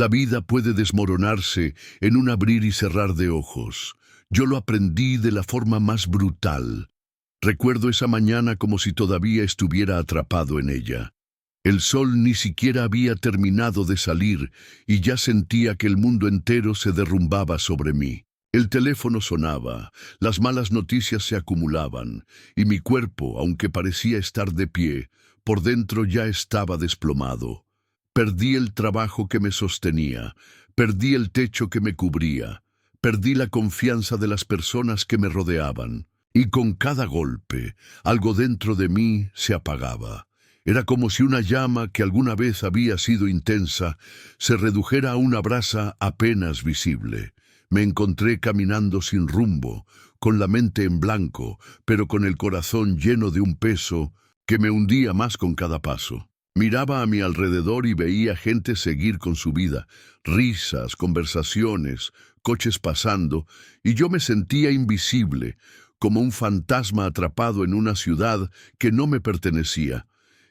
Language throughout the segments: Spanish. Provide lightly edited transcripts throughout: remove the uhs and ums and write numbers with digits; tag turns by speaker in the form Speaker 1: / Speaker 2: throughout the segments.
Speaker 1: La vida puede desmoronarse en un abrir y cerrar de ojos. Yo lo aprendí de la forma más brutal. Recuerdo esa mañana como si todavía estuviera atrapado en ella. El sol ni siquiera había terminado de salir y ya sentía que el mundo entero se derrumbaba sobre mí. El teléfono sonaba, las malas noticias se acumulaban, y mi cuerpo, aunque parecía estar de pie, por dentro ya estaba desplomado. Perdí el trabajo que me sostenía, perdí el techo que me cubría, perdí la confianza de las personas que me rodeaban, y con cada golpe, algo dentro de mí se apagaba. Era como si una llama que alguna vez había sido intensa se redujera a una brasa apenas visible. Me encontré caminando sin rumbo, con la mente en blanco, pero con el corazón lleno de un peso que me hundía más con cada paso. Miraba a mi alrededor y veía gente seguir con su vida, risas, conversaciones, coches pasando, y yo me sentía invisible, como un fantasma atrapado en una ciudad que no me pertenecía.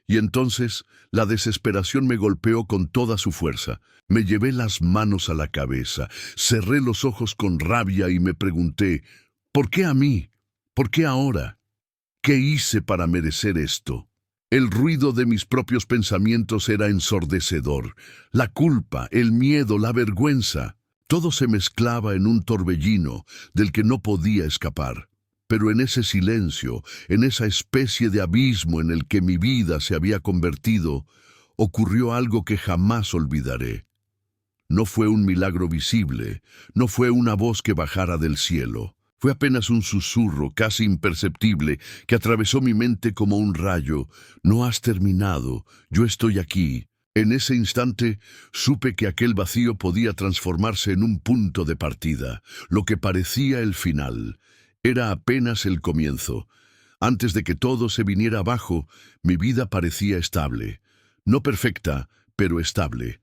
Speaker 1: Y entonces la desesperación me golpeó con toda su fuerza. Me llevé las manos a la cabeza, cerré los ojos con rabia y me pregunté, ¿por qué a mí? ¿Por qué ahora? ¿Qué hice para merecer esto? El ruido de mis propios pensamientos era ensordecedor. La culpa, el miedo, la vergüenza, todo se mezclaba en un torbellino del que no podía escapar. Pero en ese silencio, en esa especie de abismo en el que mi vida se había convertido, ocurrió algo que jamás olvidaré. No fue un milagro visible, no fue una voz que bajara del cielo. Fue apenas un susurro casi imperceptible que atravesó mi mente como un rayo. No has terminado, yo estoy aquí. En ese instante supe que aquel vacío podía transformarse en un punto de partida, lo que parecía el final. Era apenas el comienzo. Antes de que todo se viniera abajo, mi vida parecía estable. No perfecta, pero estable.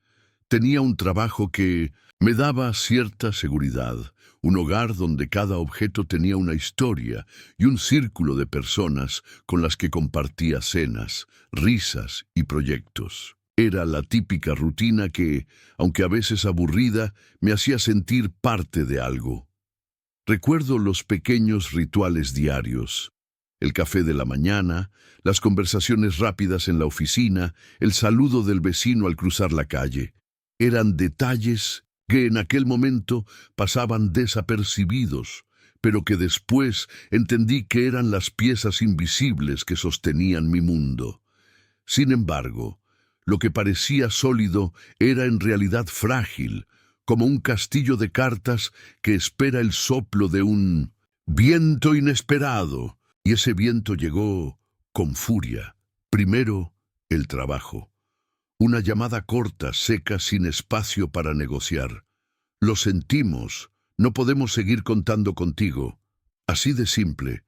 Speaker 1: Tenía un trabajo que me daba cierta seguridad, un hogar donde cada objeto tenía una historia y un círculo de personas con las que compartía cenas, risas y proyectos. Era la típica rutina que, aunque a veces aburrida, me hacía sentir parte de algo. Recuerdo los pequeños rituales diarios, el café de la mañana, las conversaciones rápidas en la oficina, el saludo del vecino al cruzar la calle. Eran detalles que en aquel momento pasaban desapercibidos, pero que después entendí que eran las piezas invisibles que sostenían mi mundo. Sin embargo, lo que parecía sólido era en realidad frágil, como un castillo de cartas que espera el soplo de un viento inesperado. Y ese viento llegó con furia. Primero, el trabajo. Una llamada corta, seca, sin espacio para negociar. Lo sentimos, no podemos seguir contando contigo. Así de simple.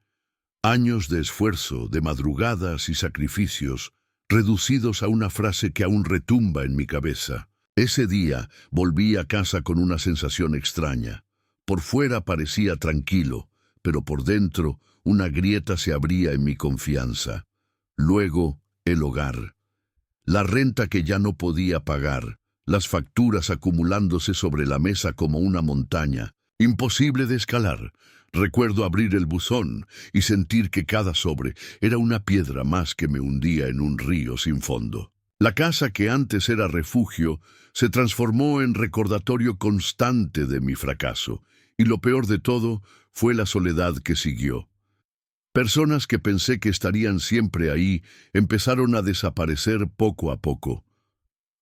Speaker 1: Años de esfuerzo, de madrugadas y sacrificios, reducidos a una frase que aún retumba en mi cabeza. Ese día volví a casa con una sensación extraña. Por fuera parecía tranquilo, pero por dentro una grieta se abría en mi confianza. Luego, el hogar. La renta que ya no podía pagar, las facturas acumulándose sobre la mesa como una montaña, imposible de escalar. Recuerdo abrir el buzón y sentir que cada sobre era una piedra más que me hundía en un río sin fondo. La casa que antes era refugio se transformó en recordatorio constante de mi fracaso, y lo peor de todo fue la soledad que siguió. Personas que pensé que estarían siempre ahí empezaron a desaparecer poco a poco.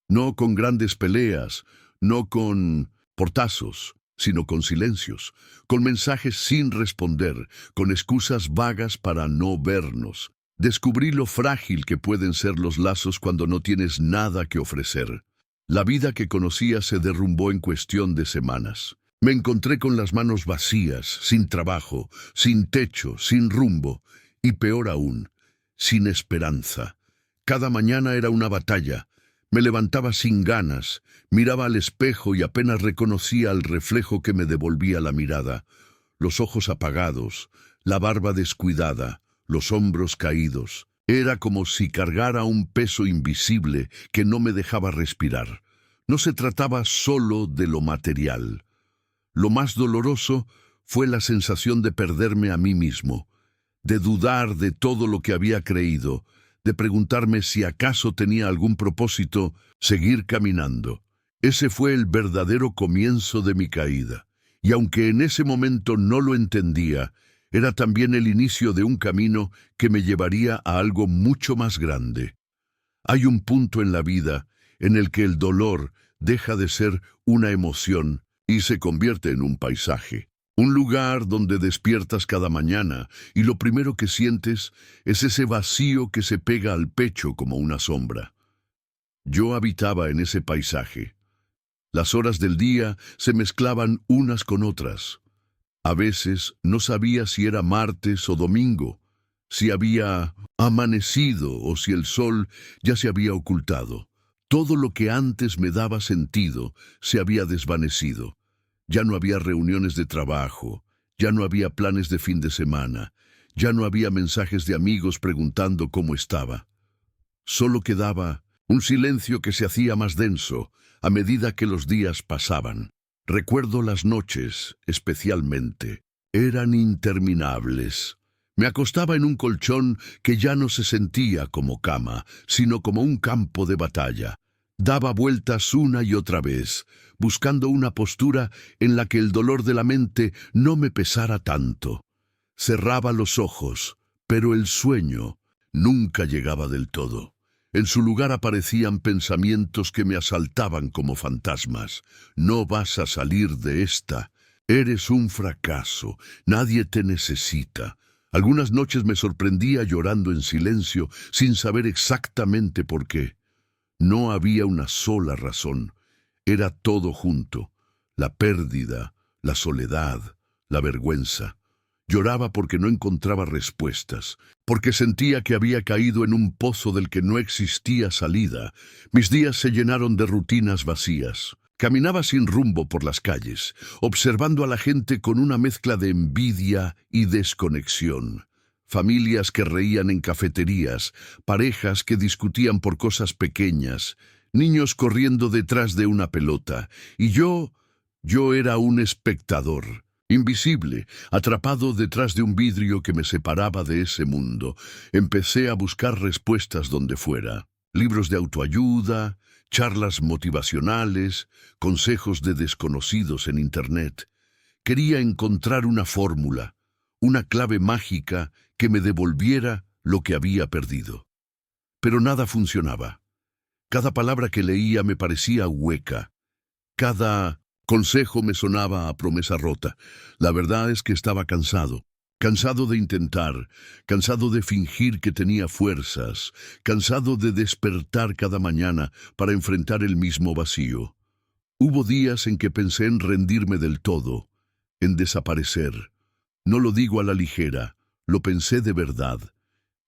Speaker 1: No con grandes peleas, no con portazos, sino con silencios, con mensajes sin responder, con excusas vagas para no vernos. Descubrí lo frágil que pueden ser los lazos cuando no tienes nada que ofrecer. La vida que conocía se derrumbó en cuestión de semanas. Me encontré con las manos vacías, sin trabajo, sin techo, sin rumbo, y peor aún, sin esperanza. Cada mañana era una batalla. Me levantaba sin ganas, miraba al espejo y apenas reconocía al reflejo que me devolvía la mirada. Los ojos apagados, la barba descuidada, los hombros caídos. Era como si cargara un peso invisible que no me dejaba respirar. No se trataba solo de lo material. Lo más doloroso fue la sensación de perderme a mí mismo, de dudar de todo lo que había creído, de preguntarme si acaso tenía algún propósito seguir caminando. Ese fue el verdadero comienzo de mi caída, y aunque en ese momento no lo entendía, era también el inicio de un camino que me llevaría a algo mucho más grande. Hay un punto en la vida en el que el dolor deja de ser una emoción y se convierte en un paisaje. Un lugar donde despiertas cada mañana y lo primero que sientes es ese vacío que se pega al pecho como una sombra. Yo habitaba en ese paisaje. Las horas del día se mezclaban unas con otras. A veces no sabía si era martes o domingo, si había amanecido o si el sol ya se había ocultado. Todo lo que antes me daba sentido se había desvanecido. Ya no había reuniones de trabajo, ya no había planes de fin de semana, ya no había mensajes de amigos preguntando cómo estaba. Solo quedaba un silencio que se hacía más denso a medida que los días pasaban. Recuerdo las noches, especialmente. Eran interminables. Me acostaba en un colchón que ya no se sentía como cama, sino como un campo de batalla. Daba vueltas una y otra vez, buscando una postura en la que el dolor de la mente no me pesara tanto. Cerraba los ojos, pero el sueño nunca llegaba del todo. En su lugar aparecían pensamientos que me asaltaban como fantasmas. No vas a salir de esta. Eres un fracaso. Nadie te necesita. Algunas noches me sorprendía llorando en silencio, sin saber exactamente por qué. No había una sola razón. Era todo junto. La pérdida, la soledad, la vergüenza. Lloraba porque no encontraba respuestas, porque sentía que había caído en un pozo del que no existía salida. Mis días se llenaron de rutinas vacías. Caminaba sin rumbo por las calles, observando a la gente con una mezcla de envidia y desconexión. Familias que reían en cafeterías, parejas que discutían por cosas pequeñas, niños corriendo detrás de una pelota, y yo era un espectador, invisible, atrapado detrás de un vidrio que me separaba de ese mundo. Empecé a buscar respuestas donde fuera. Libros de autoayuda, charlas motivacionales, consejos de desconocidos en Internet. Quería encontrar una fórmula, una clave mágica que me devolviera lo que había perdido. Pero nada funcionaba. Cada palabra que leía me parecía hueca. Cada consejo me sonaba a promesa rota. La verdad es que estaba cansado. Cansado de intentar, cansado de fingir que tenía fuerzas, cansado de despertar cada mañana para enfrentar el mismo vacío. Hubo días en que pensé en rendirme del todo, en desaparecer. No lo digo a la ligera, lo pensé de verdad.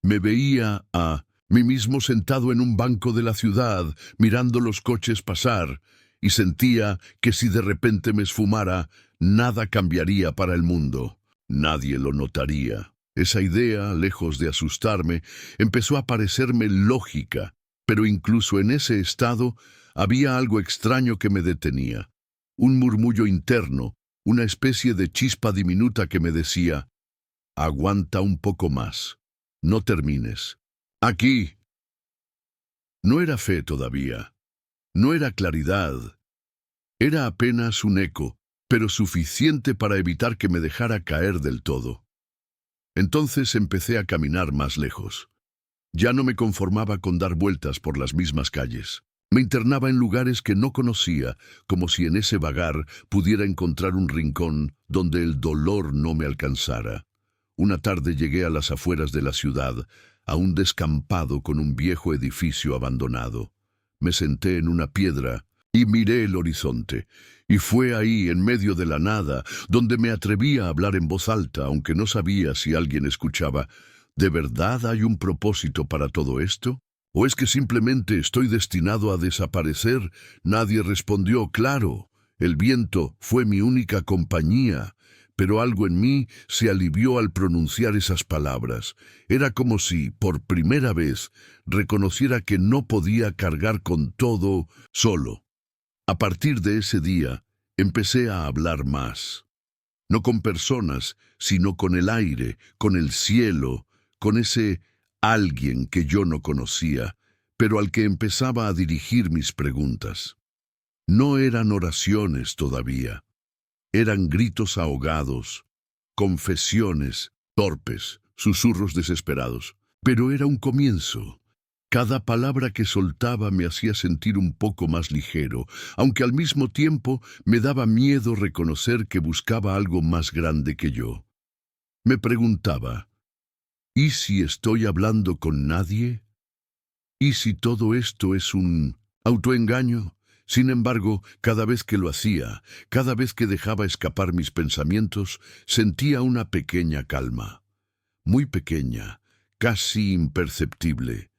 Speaker 1: Me veía a mí mismo sentado en un banco de la ciudad, mirando los coches pasar, y sentía que si de repente me esfumara, nada cambiaría para el mundo. Nadie lo notaría. Esa idea, lejos de asustarme, empezó a parecerme lógica, pero incluso en ese estado había algo extraño que me detenía. Un murmullo interno, una especie de chispa diminuta que me decía: aguanta un poco más, no termines. Aquí. No era fe todavía, no era claridad, era apenas un eco, pero suficiente para evitar que me dejara caer del todo. Entonces empecé a caminar más lejos. Ya no me conformaba con dar vueltas por las mismas calles. Me internaba en lugares que no conocía, como si en ese vagar pudiera encontrar un rincón donde el dolor no me alcanzara. Una tarde llegué a las afueras de la ciudad, a un descampado con un viejo edificio abandonado. Me senté en una piedra y miré el horizonte, y fue ahí, en medio de la nada, donde me atreví a hablar en voz alta, aunque no sabía si alguien escuchaba. ¿De verdad hay un propósito para todo esto? ¿O es que simplemente estoy destinado a desaparecer? Nadie respondió. Claro, el viento fue mi única compañía, pero algo en mí se alivió al pronunciar esas palabras. Era como si, por primera vez, reconociera que no podía cargar con todo solo. A partir de ese día, empecé a hablar más. No con personas, sino con el aire, con el cielo, con ese alguien que yo no conocía, pero al que empezaba a dirigir mis preguntas. No eran oraciones todavía, eran gritos ahogados, confesiones torpes, susurros desesperados. Pero era un comienzo. Cada palabra que soltaba me hacía sentir un poco más ligero, aunque al mismo tiempo me daba miedo reconocer que buscaba algo más grande que yo. Me preguntaba, ¿y si estoy hablando con nadie? ¿Y si todo esto es un autoengaño? Sin embargo, cada vez que lo hacía, cada vez que dejaba escapar mis pensamientos, sentía una pequeña calma. Muy pequeña, casi imperceptible,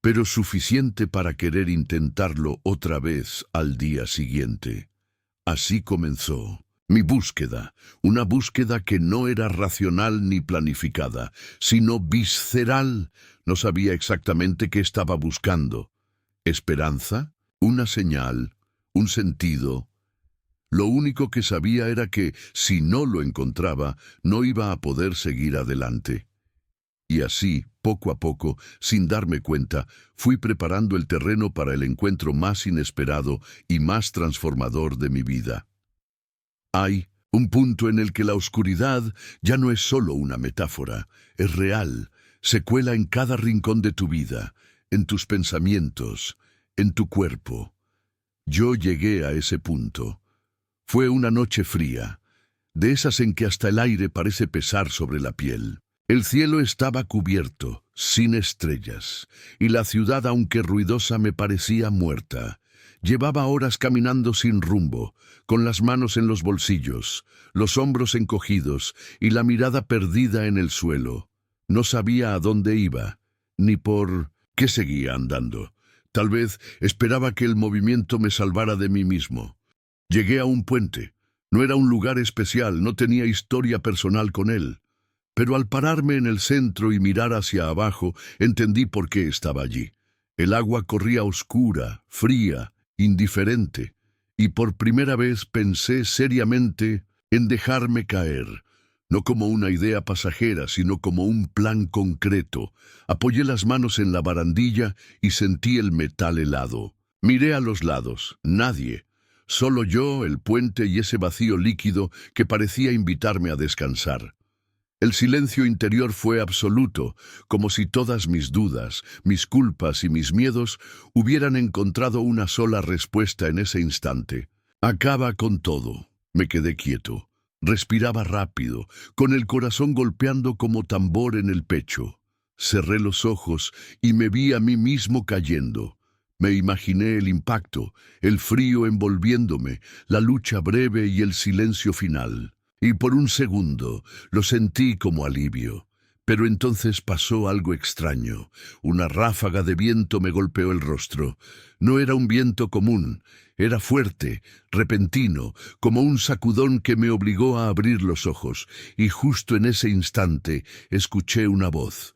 Speaker 1: pero suficiente para querer intentarlo otra vez al día siguiente. Así comenzó mi búsqueda, una búsqueda que no era racional ni planificada, sino visceral. No sabía exactamente qué estaba buscando. ¿Esperanza? ¿Una señal? ¿Un sentido? Lo único que sabía era que, si no lo encontraba, no iba a poder seguir adelante. Y así, poco a poco, sin darme cuenta, fui preparando el terreno para el encuentro más inesperado y más transformador de mi vida. Hay un punto en el que la oscuridad ya no es solo una metáfora, es real, se cuela en cada rincón de tu vida, en tus pensamientos, en tu cuerpo. Yo llegué a ese punto. Fue una noche fría, de esas en que hasta el aire parece pesar sobre la piel. El cielo estaba cubierto, sin estrellas, y la ciudad, aunque ruidosa, me parecía muerta. Llevaba horas caminando sin rumbo, con las manos en los bolsillos, los hombros encogidos y la mirada perdida en el suelo. No sabía a dónde iba, ni por qué seguía andando. Tal vez esperaba que el movimiento me salvara de mí mismo. Llegué a un puente. No era un lugar especial, no tenía historia personal con él. Pero al pararme en el centro y mirar hacia abajo, entendí por qué estaba allí. El agua corría oscura, fría, indiferente, y por primera vez pensé seriamente en dejarme caer, no como una idea pasajera, sino como un plan concreto. Apoyé las manos en la barandilla y sentí el metal helado. Miré a los lados, nadie. Solo yo, el puente y ese vacío líquido que parecía invitarme a descansar. El silencio interior fue absoluto, como si todas mis dudas, mis culpas y mis miedos hubieran encontrado una sola respuesta en ese instante. Acaba con todo. Me quedé quieto. Respiraba rápido, con el corazón golpeando como tambor en el pecho. Cerré los ojos y me vi a mí mismo cayendo. Me imaginé el impacto, el frío envolviéndome, la lucha breve y el silencio final. Y por un segundo lo sentí como alivio. Pero entonces pasó algo extraño. Una ráfaga de viento me golpeó el rostro. No era un viento común. Era fuerte, repentino, como un sacudón que me obligó a abrir los ojos. Y justo en ese instante escuché una voz.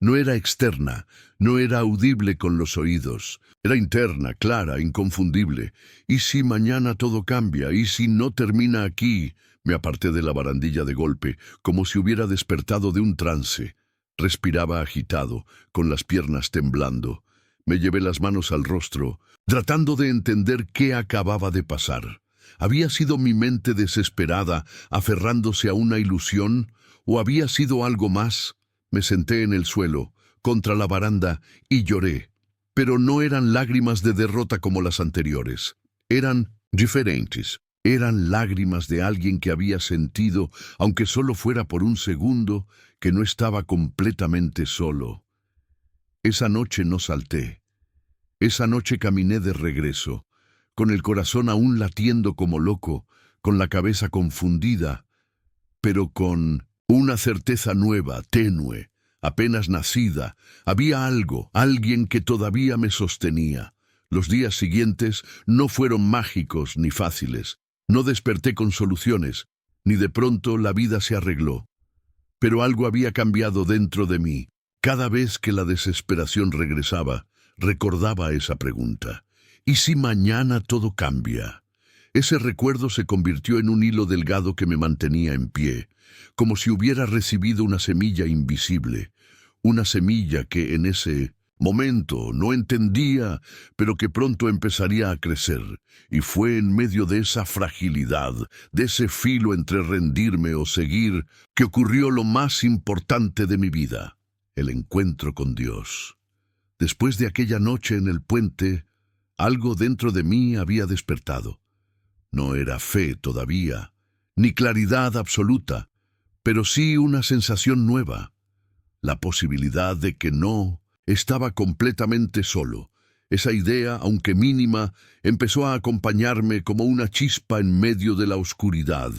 Speaker 1: No era externa, no era audible con los oídos. Era interna, clara, inconfundible. ¿Y si mañana todo cambia? ¿Y si no termina aquí? Me aparté de la barandilla de golpe, como si hubiera despertado de un trance. Respiraba agitado, con las piernas temblando. Me llevé las manos al rostro, tratando de entender qué acababa de pasar. ¿Había sido mi mente desesperada, aferrándose a una ilusión? ¿O había sido algo más? Me senté en el suelo, contra la baranda, y lloré. Pero no eran lágrimas de derrota como las anteriores. Eran diferentes. Eran lágrimas de alguien que había sentido, aunque solo fuera por un segundo, que no estaba completamente solo. Esa noche no salté. Esa noche caminé de regreso, con el corazón aún latiendo como loco, con la cabeza confundida, pero con una certeza nueva, tenue, apenas nacida. Había algo, alguien que todavía me sostenía. Los días siguientes no fueron mágicos ni fáciles. No desperté con soluciones, ni de pronto la vida se arregló. Pero algo había cambiado dentro de mí. Cada vez que la desesperación regresaba, recordaba esa pregunta. ¿Y si mañana todo cambia? Ese recuerdo se convirtió en un hilo delgado que me mantenía en pie, como si hubiera recibido una semilla invisible, una semilla que en ese momento no entendía, pero que pronto empezaría a crecer, y fue en medio de esa fragilidad, de ese filo entre rendirme o seguir, que ocurrió lo más importante de mi vida, el encuentro con Dios. Después de aquella noche en el puente, algo dentro de mí había despertado. No era fe todavía, ni claridad absoluta, pero sí una sensación nueva, la posibilidad de que no estaba completamente solo. Esa idea, aunque mínima, empezó a acompañarme como una chispa en medio de la oscuridad.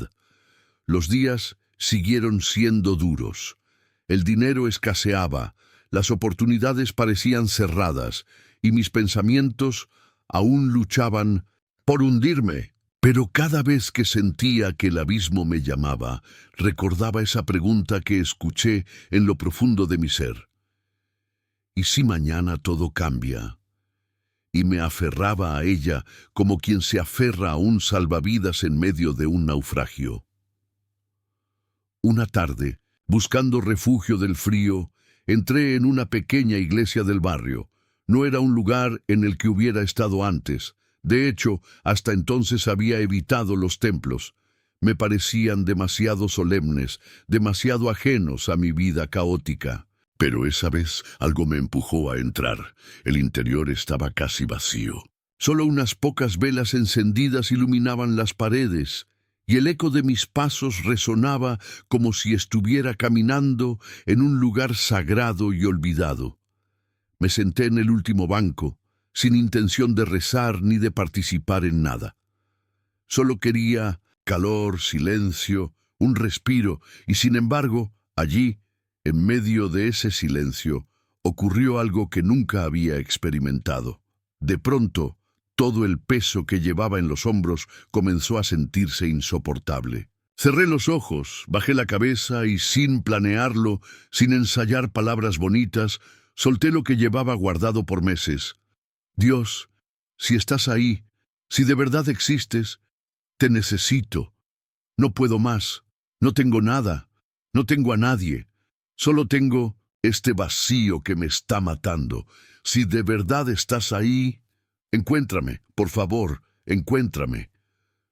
Speaker 1: Los días siguieron siendo duros. El dinero escaseaba, las oportunidades parecían cerradas, y mis pensamientos aún luchaban por hundirme. Pero cada vez que sentía que el abismo me llamaba, recordaba esa pregunta que escuché en lo profundo de mi ser. ¿Y si mañana todo cambia? Y me aferraba a ella como quien se aferra a un salvavidas en medio de un naufragio. Una tarde, buscando refugio del frío, entré en una pequeña iglesia del barrio. No era un lugar en el que hubiera estado antes. De hecho, hasta entonces había evitado los templos. Me parecían demasiado solemnes, demasiado ajenos a mi vida caótica. Pero esa vez algo me empujó a entrar. El interior estaba casi vacío. Solo unas pocas velas encendidas iluminaban las paredes, y el eco de mis pasos resonaba como si estuviera caminando en un lugar sagrado y olvidado. Me senté en el último banco, sin intención de rezar ni de participar en nada. Solo quería calor, silencio, un respiro, y sin embargo, allí, en medio de ese silencio, ocurrió algo que nunca había experimentado. De pronto, todo el peso que llevaba en los hombros comenzó a sentirse insoportable. Cerré los ojos, bajé la cabeza y sin planearlo, sin ensayar palabras bonitas, solté lo que llevaba guardado por meses. Dios, si estás ahí, si de verdad existes, te necesito. No puedo más, no tengo nada, no tengo a nadie, solo tengo este vacío que me está matando. Si de verdad estás ahí, encuéntrame, por favor, encuéntrame.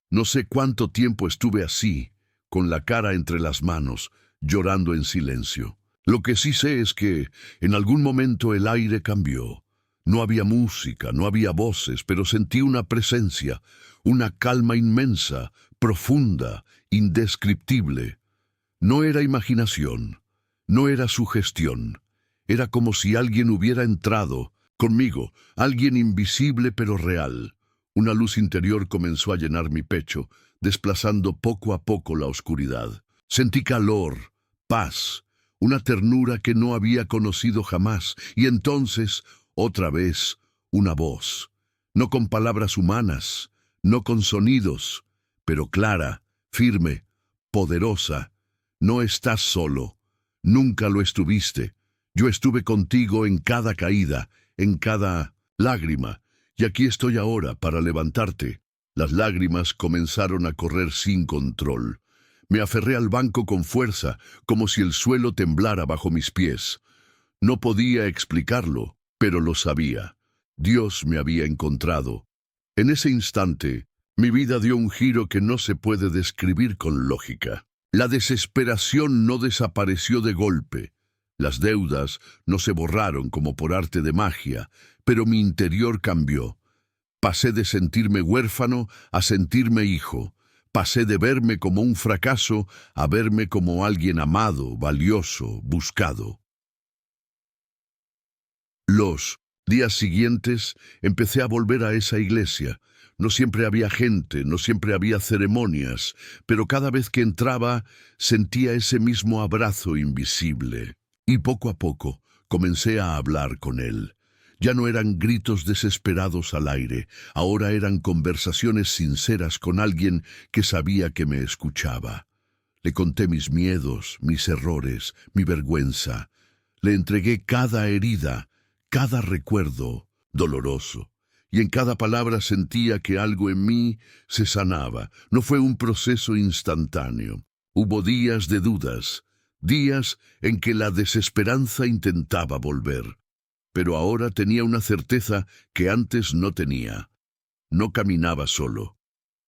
Speaker 1: No sé cuánto tiempo estuve así, con la cara entre las manos, llorando en silencio. Lo que sí sé es que en algún momento el aire cambió. No había música, no había voces, pero sentí una presencia, una calma inmensa, profunda, indescriptible. No era imaginación, no era sugestión. Era como si alguien hubiera entrado conmigo, alguien invisible pero real. Una luz interior comenzó a llenar mi pecho, desplazando poco a poco la oscuridad. Sentí calor, paz, una ternura que no había conocido jamás, y entonces, otra vez, una voz, no con palabras humanas, no con sonidos, pero clara, firme, poderosa. No estás solo, nunca lo estuviste. Yo estuve contigo en cada caída, en cada lágrima, y aquí estoy ahora para levantarte. Las lágrimas comenzaron a correr sin control. Me aferré al banco con fuerza, como si el suelo temblara bajo mis pies. No podía explicarlo, pero lo sabía. Dios me había encontrado. En ese instante, mi vida dio un giro que no se puede describir con lógica. La desesperación no desapareció de golpe. Las deudas no se borraron como por arte de magia, pero mi interior cambió. Pasé de sentirme huérfano a sentirme hijo. Pasé de verme como un fracaso a verme como alguien amado, valioso, buscado. Los días siguientes empecé a volver a esa iglesia. No siempre había gente, no siempre había ceremonias, pero cada vez que entraba sentía ese mismo abrazo invisible. Y poco a poco comencé a hablar con él. Ya no eran gritos desesperados al aire, ahora eran conversaciones sinceras con alguien que sabía que me escuchaba. Le conté mis miedos, mis errores, mi vergüenza. Le entregué cada herida, cada recuerdo doloroso. y en cada palabra sentía que algo en mí se sanaba. No fue un proceso instantáneo. Hubo días de dudas, días en que la desesperanza intentaba volver. Pero ahora tenía una certeza que antes no tenía. No caminaba solo.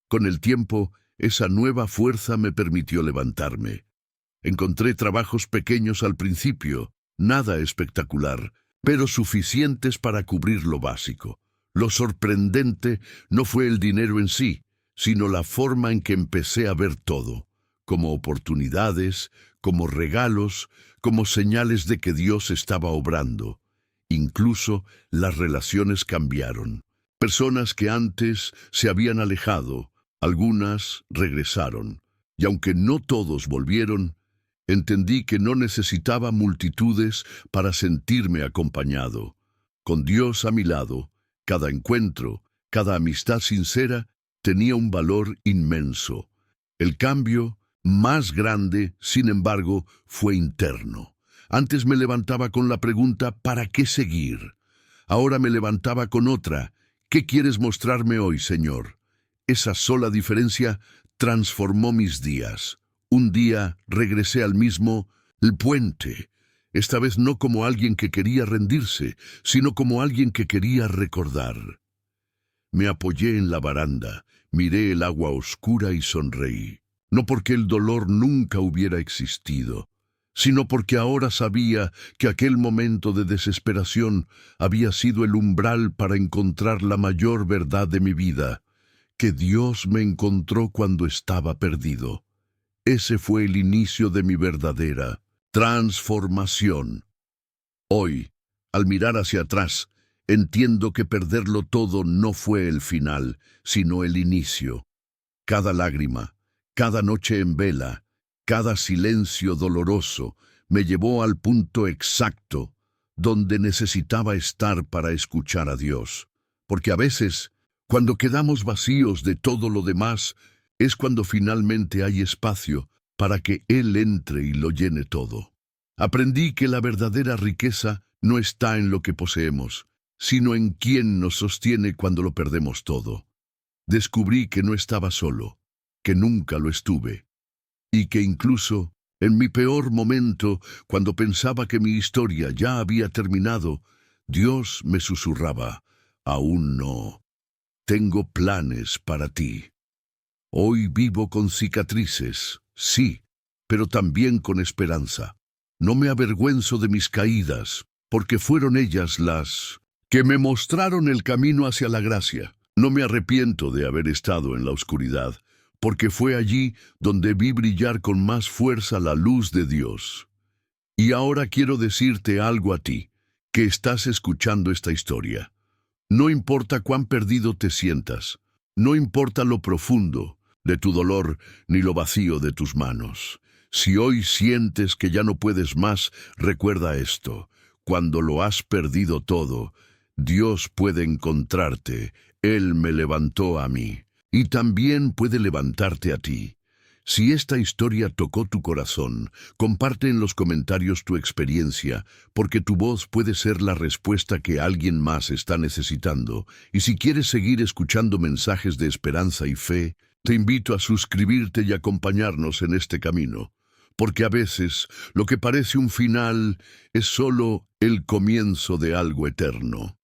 Speaker 1: Con el tiempo, esa nueva fuerza me permitió levantarme. Encontré trabajos pequeños al principio, nada espectacular, pero suficientes para cubrir lo básico. Lo sorprendente no fue el dinero en sí, sino la forma en que empecé a ver todo, como oportunidades, como regalos, como señales de que Dios estaba obrando. Incluso las relaciones cambiaron. Personas que antes se habían alejado, algunas regresaron. Y aunque no todos volvieron, entendí que no necesitaba multitudes para sentirme acompañado. Con Dios a mi lado, cada encuentro, cada amistad sincera tenía un valor inmenso. El cambio más grande, sin embargo, fue interno. Antes me levantaba con la pregunta ¿para qué seguir? Ahora me levantaba con otra ¿qué quieres mostrarme hoy, Señor? Esa sola diferencia transformó mis días. Un día regresé al mismo el puente, esta vez no como alguien que quería rendirse, sino como alguien que quería recordar. Me apoyé en la baranda, miré el agua oscura y sonreí. No porque el dolor nunca hubiera existido, sino porque ahora sabía que aquel momento de desesperación había sido el umbral para encontrar la mayor verdad de mi vida, que Dios me encontró cuando estaba perdido. Ese fue el inicio de mi verdadera transformación. Hoy, al mirar hacia atrás, entiendo que perderlo todo no fue el final, sino el inicio. Cada lágrima, cada noche en vela, cada silencio doloroso me llevó al punto exacto donde necesitaba estar para escuchar a Dios. Porque a veces, cuando quedamos vacíos de todo lo demás, es cuando finalmente hay espacio para que Él entre y lo llene todo. Aprendí que la verdadera riqueza no está en lo que poseemos, sino en quien nos sostiene cuando lo perdemos todo. Descubrí que no estaba solo, que nunca lo estuve, y que incluso en mi peor momento, cuando pensaba que mi historia ya había terminado, Dios me susurraba, aún no, tengo planes para ti. Hoy vivo con cicatrices, sí, pero también con esperanza. No me avergüenzo de mis caídas, porque fueron ellas las que me mostraron el camino hacia la gracia. No me arrepiento de haber estado en la oscuridad, porque fue allí donde vi brillar con más fuerza la luz de Dios. Y ahora quiero decirte algo a ti, que estás escuchando esta historia. No importa cuán perdido te sientas, no importa lo profundo de tu dolor ni lo vacío de tus manos. Si hoy sientes que ya no puedes más, recuerda esto. Cuando lo has perdido todo, Dios puede encontrarte. Él me levantó a mí, y también puede levantarte a ti. Si esta historia tocó tu corazón, comparte en los comentarios tu experiencia, porque tu voz puede ser la respuesta que alguien más está necesitando. Y si quieres seguir escuchando mensajes de esperanza y fe, te invito a suscribirte y acompañarnos en este camino, porque a veces lo que parece un final es solo el comienzo de algo eterno.